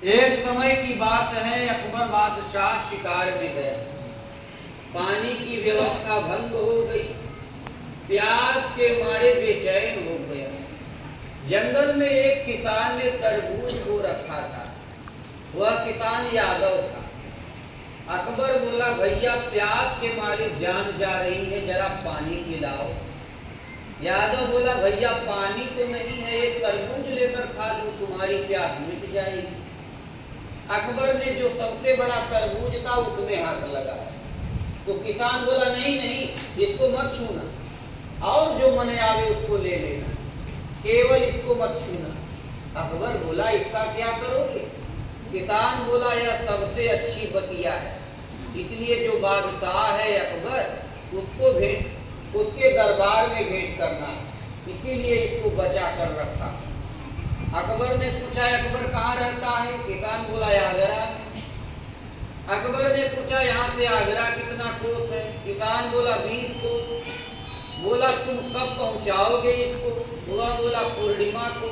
एक समय की बात है, अकबर बादशाह शिकार में गया। पानी की व्यवस्था भंग हो गई, प्यास के मारे बेचैन हो गया। जंगल में एक किसान ने तरबूज बो रखा था। वह किसान यादव था। अकबर बोला, भैया प्यास के मारे जान जा रही है, जरा पानी पिलाओ। यादव बोला, भैया पानी तो नहीं है, एक तरबूज लेकर खा लूं, तुम्हारी प्यास मिट जाएगी। अकबर ने जो सबसे बड़ा तरबूज था उसमें हाथ लगाया तो किसान बोला, नहीं नहीं, इसको मत छूना, और जो मन आवे उसको ले लेना, केवल इसको मत छूना। अकबर बोला, इसका क्या करोगे? किसान बोला, यह सबसे अच्छी बतिया है, इसलिए जो बादशाह है अकबर उसके दरबार में भेंट करना, इसीलिए इसको बचा कर रखा। अकबर ने पूछा, अकबर कहाँ रहता है? किसान बोला, आगरा। अकबर ने पूछा, यहाँ से आगरा कितना कोस है? किसान बोला, 20 कोस। बोला, तुम कब पहुँचाओगे इसको? हुआ बोला, पूर्णिमा को।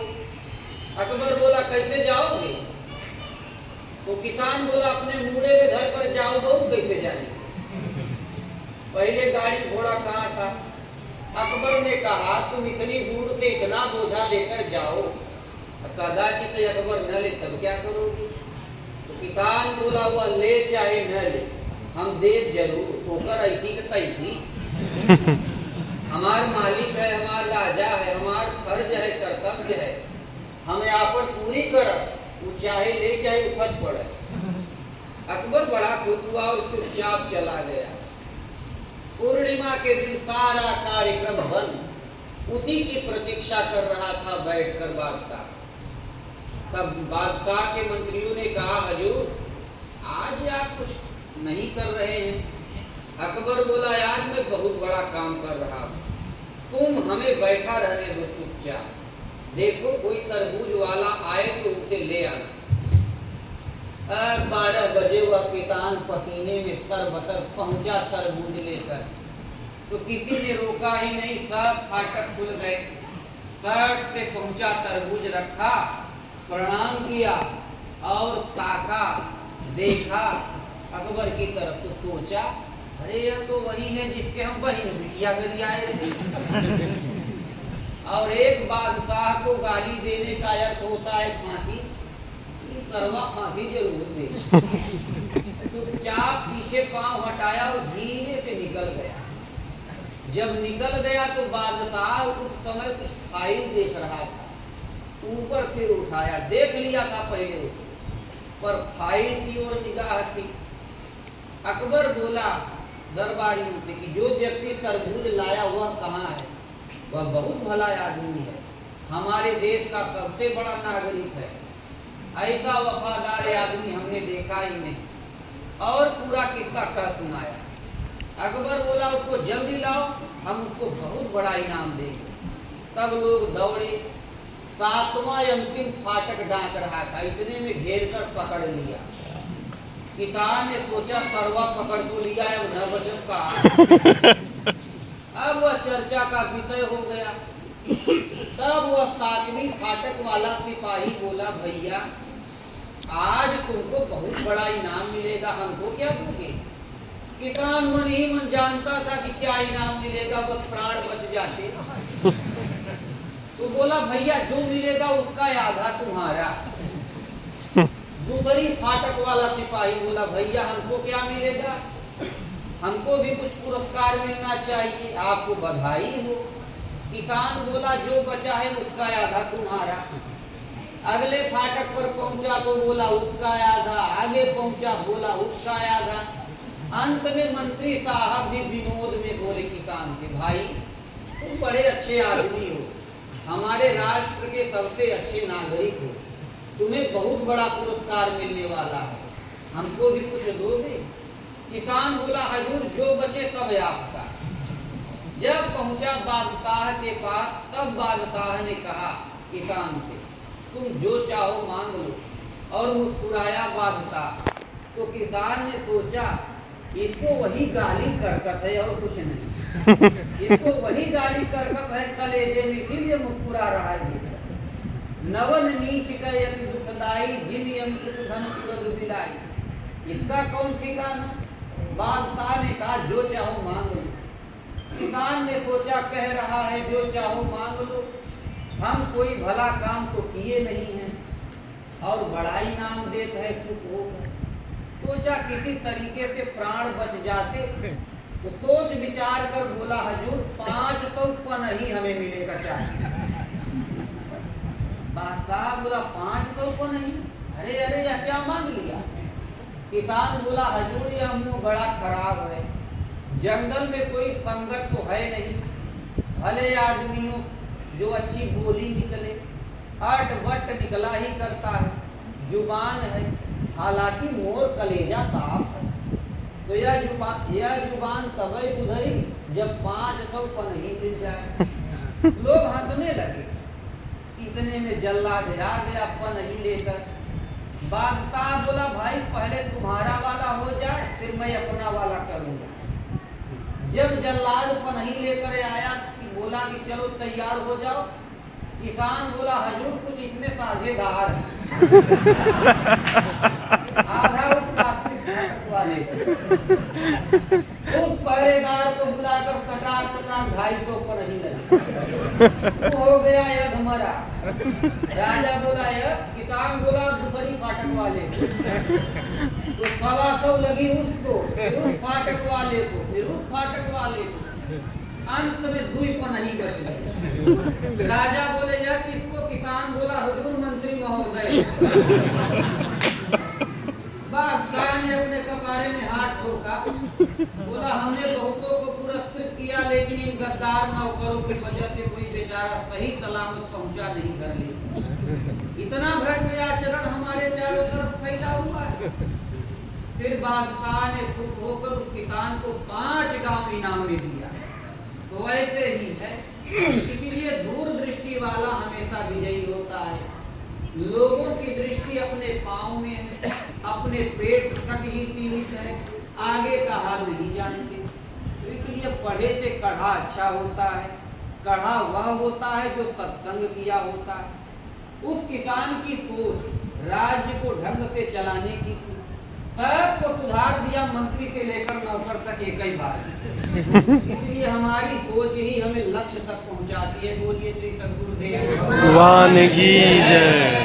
अकबर बोला, कैसे जाओगे? तो किसान बोला, अपने मूड़े में धर कर जाओ, बहुत कैसे जाएंगे, पहले गाड़ी घोड़ा कहाँ था? अकबर ने कहा, तुम इतनी दूर से इतना बोझा लेकर जाओ, कदाचित अकबर न ले तब क्या करोगे? तो किसान बोला, वह ले चाहे न ले, हम दे जरूर, होकर ऐसी तैसी। हमार मालिक है, हमार राजा है, हमार फर्ज है, कर्तव्य है, हमें आपन पूरी कर, वो चाहे ले चाहे उपज पड़े। अकबर बड़ा खुश हुआ और चुपचाप चला गया। पूर्णिमा के दिन सारा कार्यक्रम बंद, उसी की प्रतीक्षा कर रहा था बैठकर बादशाह। तब बादशाह के मंत्रियों ने कहा, हजूर आज आप कुछ नहीं कर रहे हैं। अकबर बोला, आज मैं बहुत बड़ा काम कर रहा हूँ, तुम हमें बैठा रहने दो चुपचाप, देखो कोई तरबूज वाला आए तो उसे ले आना। 12 बजे वह किसान पसीने में तरबतर पहुंचा तरबूज लेकर, तो किसी ने रोका ही नहीं, सब फाटक खुल गए। सट से पहुंचा, तरबूज रखा, प्रणाम किया और ताका, देखा अकबर की तरफ, तो सोचा, अरे यह तो वही है जिसके हम बहन बिटिया गली आए थे। और एक बादशाह को गाली देने का अर्थ होता है फांसी, करवा फांसी जरूर दे। चुपचाप पीछे पांव हटाया और धीरे से निकल गया। जब निकल गया तो बादशाह उस समय कुछ फाइल देख रहा था, ऊपर से उठाया, देख लिया था पहले, पर फाइल की ओर निगाह थी। अकबर बोला दरबारियों से कि जो व्यक्ति तरबूज लाया वह कहाँ है? वह बहुत भला आदमी है, हमारे देश का सबसे बड़ा नागरिक है, ऐसा वफादार आदमी हमने देखा ही नहीं। और पूरा किस्सा कह सुनाया। अकबर बोला, उसको जल्दी लाओ, हम उसको बहुत बड़ा इनाम देंगे। तब लोग दौड़े, 7वां अंतिम फाटक डांक रहा था, इतने में घेर कर पकड़ लिया। किसान ने सोचा, सरवा पकड़ तो लिया है, न बचन का। अब वह चर्चा का विषय हो गया। तब वह 7वीं फाटक वाला सिपाही बोला, भैया आज तुमको बहुत बड़ा इनाम मिलेगा, हमको क्या दोगे? किसान मन ही मन जानता था कि क्या इनाम मिलेगा, बस प्राण बच जाते। तो बोला, भैया जो मिलेगा उसका आधा तुम्हारा। दूसरी फाटक वाला सिपाही बोला, भैया हमको क्या मिलेगा, हमको भी कुछ पुरस्कार मिलना चाहिए, आपको बधाई हो। किसान बोला, जो बचा है उसका आधा तुम्हारा। अगले फाटक पर पहुंचा तो बोला उसका आधा, आगे पहुंचा बोला उसका आधा। अंत में मंत्री साहब भी विनोद में बोले किसान से, भाई तुम बड़े अच्छे आदमी हो, हमारे राष्ट्र के सबसे अच्छे नागरिक हो, तुम्हें बहुत बड़ा पुरस्कार मिलने वाला है, हमको भी कुछ दोगे? किसान बोला, हजूर जो बचे सब आपका। जब पहुंचा बादशाह के पास, तब बादशाह ने कहा किसान से, तुम जो चाहो मांग लो, और मुस्कुराया बादशाह। तो किसान ने सोचा, इसको वही गाली करकट है और कुछ नहीं, इसको वही गाली करकट है कलेजे में, इसीलिए मुस्कुरा रहा है। नवन नीच का यति दुखदाई दाई जिन यंत्र धन पुरद बिलाई। इसका कौन ठिकाना? बादशाह ने कहा जो चाहो मांग लो। किसान ने सोचा कह रहा है जो चाहो मांग लो, हम कोई भला काम तो किए नहीं है और बड़ाई नाम देता है कुछ हो। सोचा किसी तरीके से प्राण बच जाते, तो सोच विचार कर बोला हजूर 5 तो पनही हमें मिलेगा चाहिए। बादशाह बोला 5 तो पनही? अरे अरे यह क्या मांग लिया? किसान बोला हजूर यह मुंह बड़ा खराब है, जंगल में कोई संगत तो है नहीं, भले आदमियों जो अच्छी बोली निकले, अट बट निकला ही करता है, जुबान है, हालांकि मोर कलेजा साफ है। तो यह जुबान तभी उधरी जब 5 तो पनही मिल जाए। लोग हंसने लगे। इतने में जल्लाद आ गया पनही लेकर। बादशाह बोला भाई पहले तुम्हारा वाला हो जाए फिर मैं अपना वाला करूंगा। जब जल्लाद पनही लेकर आया बोला कि चलो तैयार हो जाओ। किसान बोला हजूर कुछ इसमें साझेदार है। आधा उस फाटक वाले उस पहरेदार को बुलाकर कटार कटार 2.5 तो पनही लगी। हो गया यह हमारा। राजा बोला यह, किसान बोला दूसरी फाटक वाले को, तो 125 लगी उसको, फिर उस फाटक वाले को, फिर उस फाटक वाले को, अंत में 2 पनही बच गए। राजा बोले यह किसको? किसान बोला हुजूर मंत्री महोदय। बादशाह ने अपने कपारे में हाथ ठोका, बोला हमने बहुतों को पुरस्कृत किया लेकिन इन गद्दार नौकरों की वजह से कोई बेचारा सही सलामत पहुंचा नहीं कर ले। इतना भ्रष्ट आचरण हमारे चारों तरफ फैला हुआ है। फिर बादशाह ने खुश होकर उस किसान को 5 गांव इनाम में दिया। तो ऐसे ही है, इसलिए दूरदृष्टि वाला हमेशा विजयी होता है। लोगों की दृष्टि अपने पाँव में है, अपने पेट तक ही सीमित है, आगे का हाल नहीं जानते। तो इसलिए पढ़े से कढ़ा अच्छा होता है। कढ़ा वह होता है जो सत्संग किया होता है। उस किसान की सोच राज्य को ढंग से चलाने की, सबको सुधार दिया, मंत्री से लेकर नौकर तक एक ही बात। इसलिए हमारी सोच ही हमें लक्ष्य तक पहुंचाती है। बोलिए श्री सद्गुरुदेव भगवान की जय।